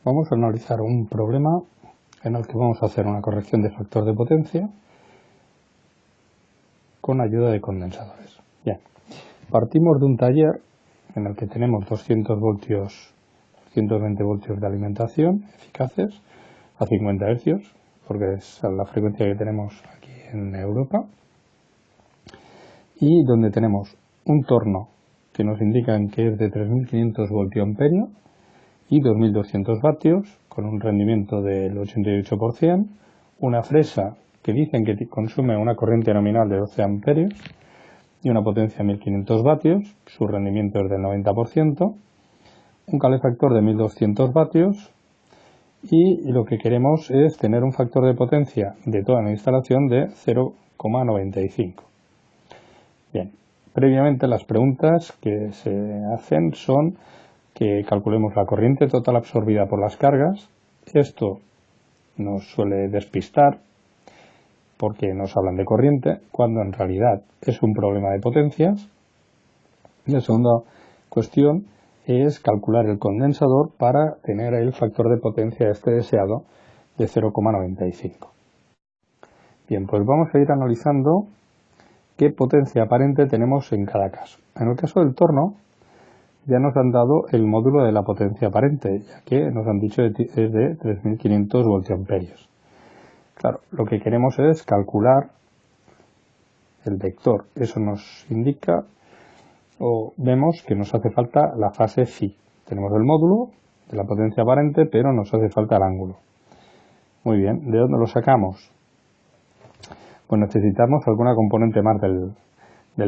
Vamos a analizar un problema en el que vamos a hacer una corrección de factor de potencia con ayuda de condensadores. Bien, partimos de un taller en el que tenemos 200 voltios, 120 voltios de alimentación eficaces a 50 Hz, porque es la frecuencia que tenemos aquí en Europa, y donde tenemos un torno que nos indican que es de 3500 voltiamperios y 2200 vatios con un rendimiento del 88%, una fresa que dicen que consume una corriente nominal de 12 amperios y una potencia de 1500 vatios, su rendimiento es del 90%, un calefactor de 1200 vatios y lo que queremos es tener un factor de potencia de toda la instalación de 0,95. Bien, previamente las preguntas que se hacen son que calculemos la corriente total absorbida por las cargas. Esto nos suele despistar porque nos hablan de corriente, cuando en realidad es un problema de potencias. Y la segunda cuestión es calcular el condensador para tener el factor de potencia deseado de 0,95. Bien, pues vamos a ir analizando qué potencia aparente tenemos en cada caso. En el caso del torno, ya nos han dado el módulo de la potencia aparente, ya que nos han dicho que es de 3500 voltiamperios. Claro, lo que queremos es calcular el vector. Eso nos indica, o vemos que nos hace falta la fase phi. Tenemos el módulo de la potencia aparente, pero nos hace falta el ángulo. Muy bien, ¿de dónde lo sacamos? Pues necesitamos alguna componente más del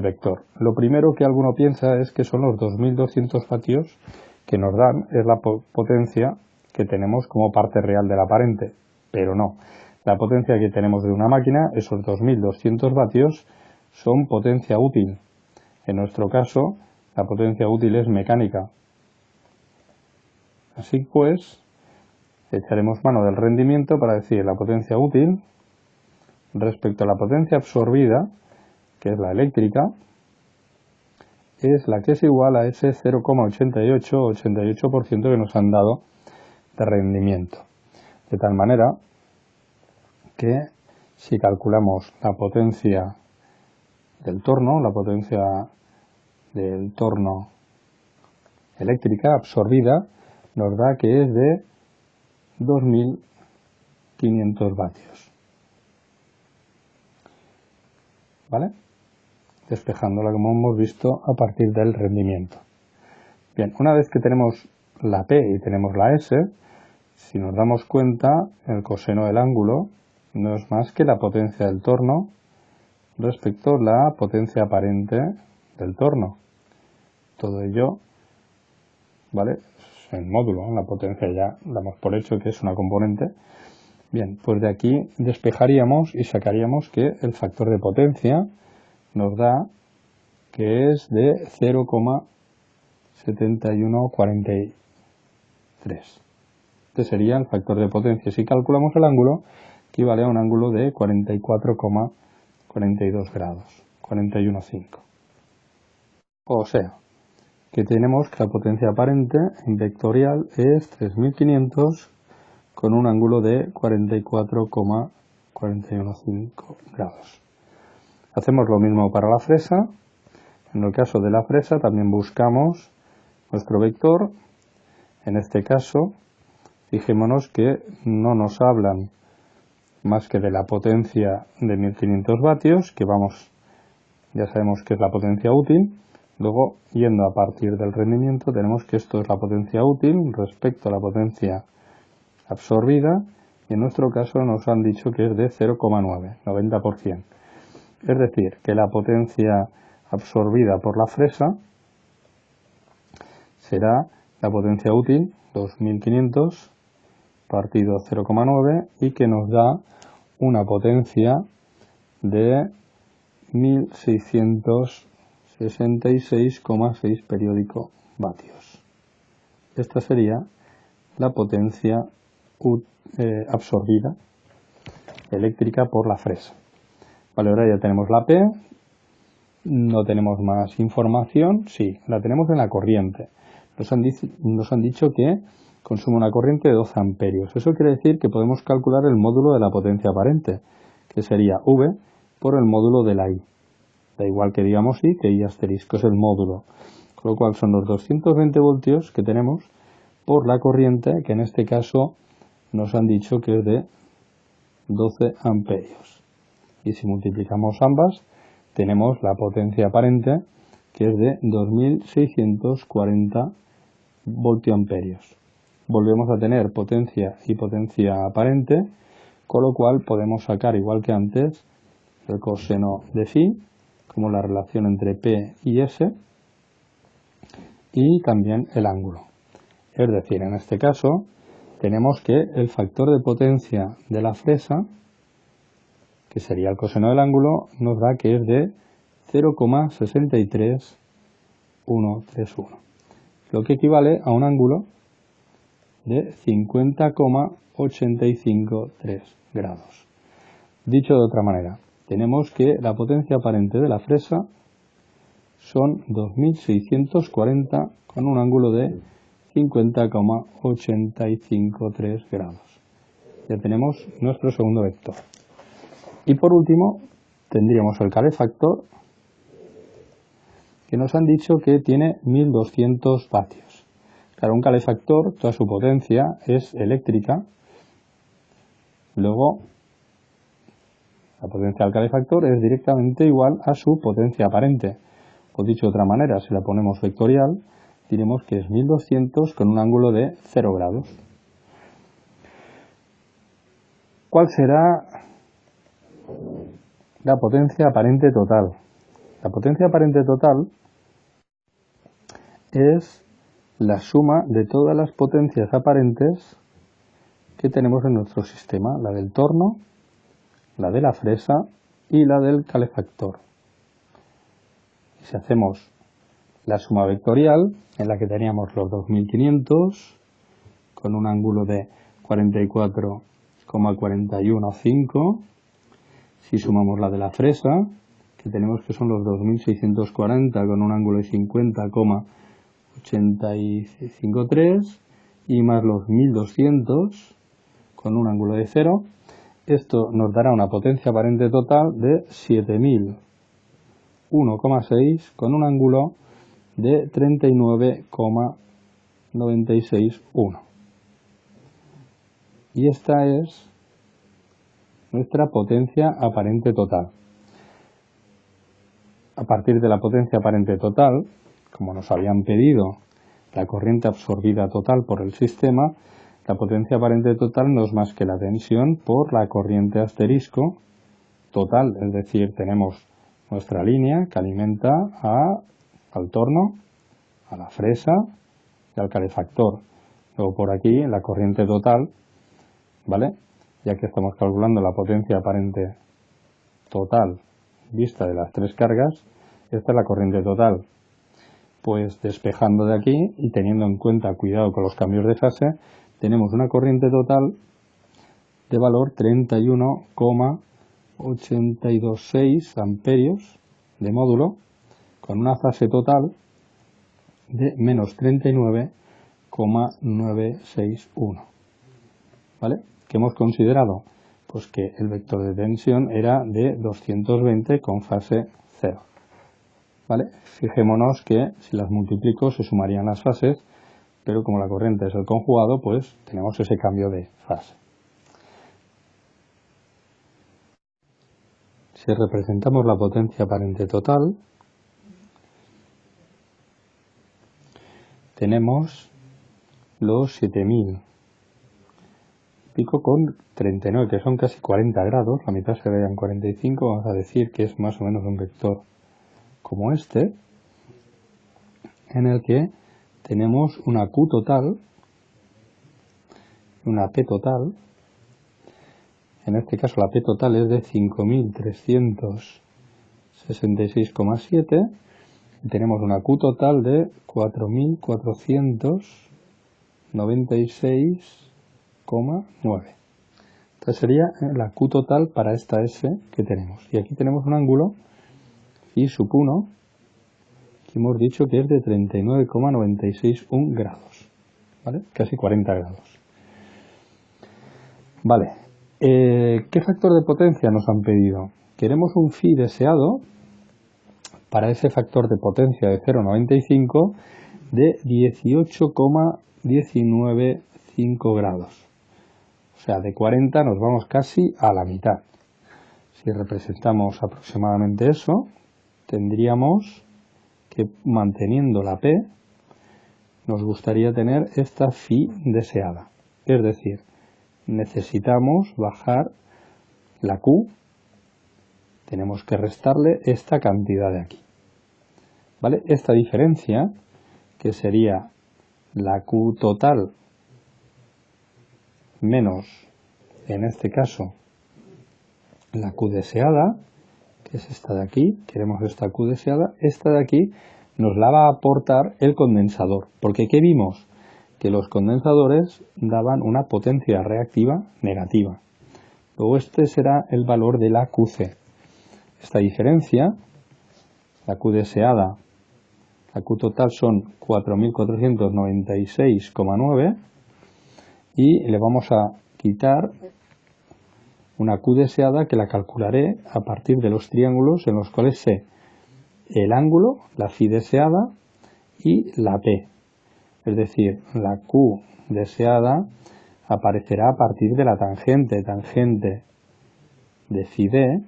vector. Lo primero que alguno piensa es que son los 2200 vatios que nos dan, es la potencia que tenemos como parte real del aparente, pero no. La potencia que tenemos de una máquina, esos 2200 vatios, son potencia útil. En nuestro caso, la potencia útil es mecánica. Así pues, echaremos mano del rendimiento para decir la potencia útil respecto a la potencia absorbida, que es la eléctrica, es la que es igual a ese 0,88% que nos han dado de rendimiento. De tal manera que si calculamos la potencia del torno, la potencia del torno eléctrica absorbida, nos da que es de 2500 vatios. ¿Vale? Despejándola como hemos visto a partir del rendimiento. Bien, una vez que tenemos la P y tenemos la S, si nos damos cuenta, el coseno del ángulo no es más que la potencia del torno respecto a la potencia aparente del torno. Todo ello, ¿vale? En módulo, la potencia ya damos por hecho que es una componente. Bien, pues de aquí despejaríamos y sacaríamos que el factor de potencia nos da que es de 0,7143. Este sería el factor de potencia. Si calculamos el ángulo, equivale a un ángulo de 44,42 grados, 41,5. O sea, que tenemos que la potencia aparente en vectorial es 3500 con un ángulo de 44,415 grados. Hacemos lo mismo para la fresa. En el caso de la fresa también buscamos nuestro vector. En este caso, fijémonos que no nos hablan más que de la potencia de 1500 vatios, que ya sabemos que es la potencia útil. Luego, yendo a partir del rendimiento, tenemos que esto es la potencia útil respecto a la potencia absorbida, y en nuestro caso nos han dicho que es de 0,9, 90%. Es decir, que la potencia absorbida por la fresa será la potencia útil 2500 partido 0,9 y que nos da una potencia de 1666,6 periódico vatios. Esta sería la potencia absorbida eléctrica por la fresa. Vale, ahora ya tenemos la P, no tenemos más información, sí, la tenemos en la corriente. Nos han dicho que consume una corriente de 12 amperios. Eso quiere decir que podemos calcular el módulo de la potencia aparente, que sería V por el módulo de la I. Da igual que digamos I que I asterisco, es el módulo. Con lo cual son los 220 voltios que tenemos por la corriente, que en este caso nos han dicho que es de 12 amperios. Y si multiplicamos ambas, tenemos la potencia aparente, que es de 2640 voltioamperios. Volvemos a tener potencia y potencia aparente, con lo cual podemos sacar, igual que antes, el coseno de phi, como la relación entre P y S, y también el ángulo. Es decir, en este caso, tenemos que el factor de potencia de la fresa, que sería el coseno del ángulo, nos da que es de 0,63131, lo que equivale a un ángulo de 50,853 grados. Dicho de otra manera, tenemos que la potencia aparente de la fresa son 2640 con un ángulo de 50,853 grados. Ya tenemos nuestro segundo vector. Y por último, tendríamos el calefactor, que nos han dicho que tiene 1200 vatios. Claro, un calefactor, toda su potencia es eléctrica. Luego, la potencia del calefactor es directamente igual a su potencia aparente. O dicho de otra manera, si la ponemos vectorial, diremos que es 1200 con un ángulo de 0 grados. ¿Cuál será la potencia aparente total? La potencia aparente total es la suma de todas las potencias aparentes que tenemos en nuestro sistema, la del torno, la de la fresa y la del calefactor. Si hacemos la suma vectorial, en la que teníamos los 2500 con un ángulo de 44,415, si sumamos la de la fresa, que tenemos que son los 2640 con un ángulo de 50,853 y más los 1200 con un ángulo de 0, esto nos dará una potencia aparente total de 7001,6 con un ángulo de 39,961. Y esta es nuestra potencia aparente total. A partir de la potencia aparente total, como nos habían pedido la corriente absorbida total por el sistema, la potencia aparente total no es más que la tensión por la corriente asterisco total, es decir, tenemos nuestra línea que alimenta al torno, a la fresa y al calefactor. Luego por aquí la corriente total, ¿vale? Ya que estamos calculando la potencia aparente total vista de las tres cargas, esta es la corriente total. Pues despejando de aquí y teniendo en cuenta, cuidado con los cambios de fase, tenemos una corriente total de valor 31,826 amperios de módulo, con una fase total de menos 39,961. ¿Vale? ¿Qué hemos considerado? Pues que el vector de tensión era de 220 con fase 0. ¿Vale? Fijémonos que si las multiplico se sumarían las fases, pero como la corriente es el conjugado, pues tenemos ese cambio de fase. Si representamos la potencia aparente total, tenemos los 7000 pico con 39, que son casi 40 grados, la mitad se veía en 45, vamos a decir que es más o menos un vector como este, en el que tenemos una Q total, una P total. En este caso la P total es de 5366,7 y tenemos una Q total de 4496,9. Esta sería la Q total para esta S que tenemos. Y aquí tenemos un ángulo phi sub 1 que hemos dicho que es de 39,961 grados. ¿vale? Casi 40 grados. Vale, ¿qué factor de potencia nos han pedido? Queremos un phi deseado para ese factor de potencia de 0,95 de 18,195 grados. O sea, de 40 nos vamos casi a la mitad. Si representamos aproximadamente eso, tendríamos que, manteniendo la P, nos gustaría tener esta phi deseada. Es decir, necesitamos bajar la Q, tenemos que restarle esta cantidad de aquí. ¿Vale? Esta diferencia, que sería la Q total menos, en este caso, la Q deseada, que es esta de aquí, queremos esta Q deseada, esta de aquí nos la va a aportar el condensador. Porque ¿qué vimos? Que los condensadores daban una potencia reactiva negativa. Luego este será el valor de la QC. Esta diferencia, la Q deseada, la Q total son 4.496,9 y le vamos a quitar una Q deseada que la calcularé a partir de los triángulos en los cuales sé el ángulo, la phi deseada y la P. Es decir, la Q deseada aparecerá a partir de la tangente. Tangente de phi d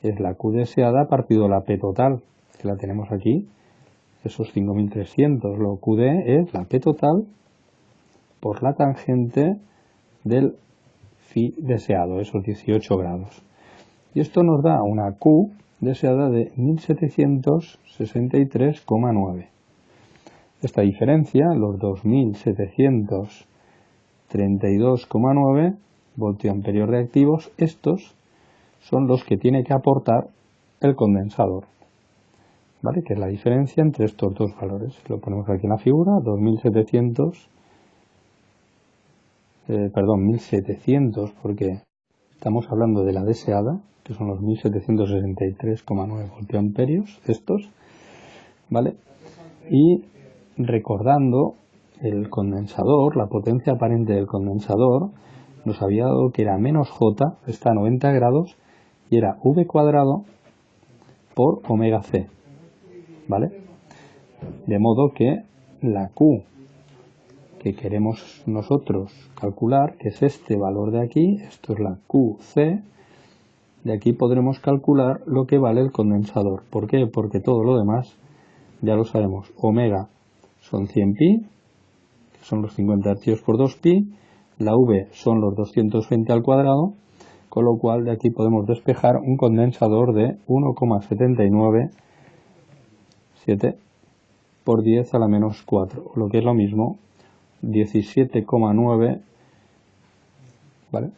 es la Q deseada partido la P total, que la tenemos aquí, esos 5.300. Lo QD es la P total por la tangente del phi deseado, esos 18 grados. Y esto nos da una Q deseada de 1763,9. Esta diferencia, los 2732,9 voltioamperios reactivos, estos son los que tiene que aportar el condensador, ¿vale? Que es la diferencia entre estos dos valores. Lo ponemos aquí en la figura, 1700 porque estamos hablando de la deseada, que son los 1763,9 voltioamperios, estos, ¿vale? Y recordando el condensador, la potencia aparente del condensador, nos había dado que era menos J, está a 90 grados, y era V cuadrado por omega C, ¿vale? De modo que la Q que queremos nosotros calcular, que es este valor de aquí, esto es la QC, de aquí podremos calcular lo que vale el condensador. ¿Por qué? Porque todo lo demás ya lo sabemos. Omega son 100pi, que son los 50 Hz por 2pi, la V son los 220 al cuadrado, con lo cual de aquí podemos despejar un condensador de 1,797 por 10 a la menos 4, lo que es lo mismo, 17,9, ¿vale?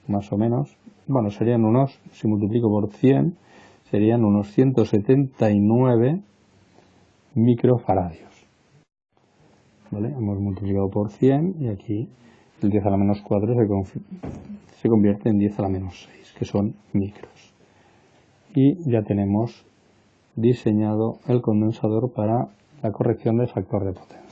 Más o menos, bueno, serían unos, si multiplico por 100, serían unos 179 microfaradios, ¿vale? Hemos multiplicado por 100 y aquí el 10 a la menos 4 se convierte en 10 a la menos 6, que son micros. Y ya tenemos diseñado el condensador para la corrección del factor de potencia.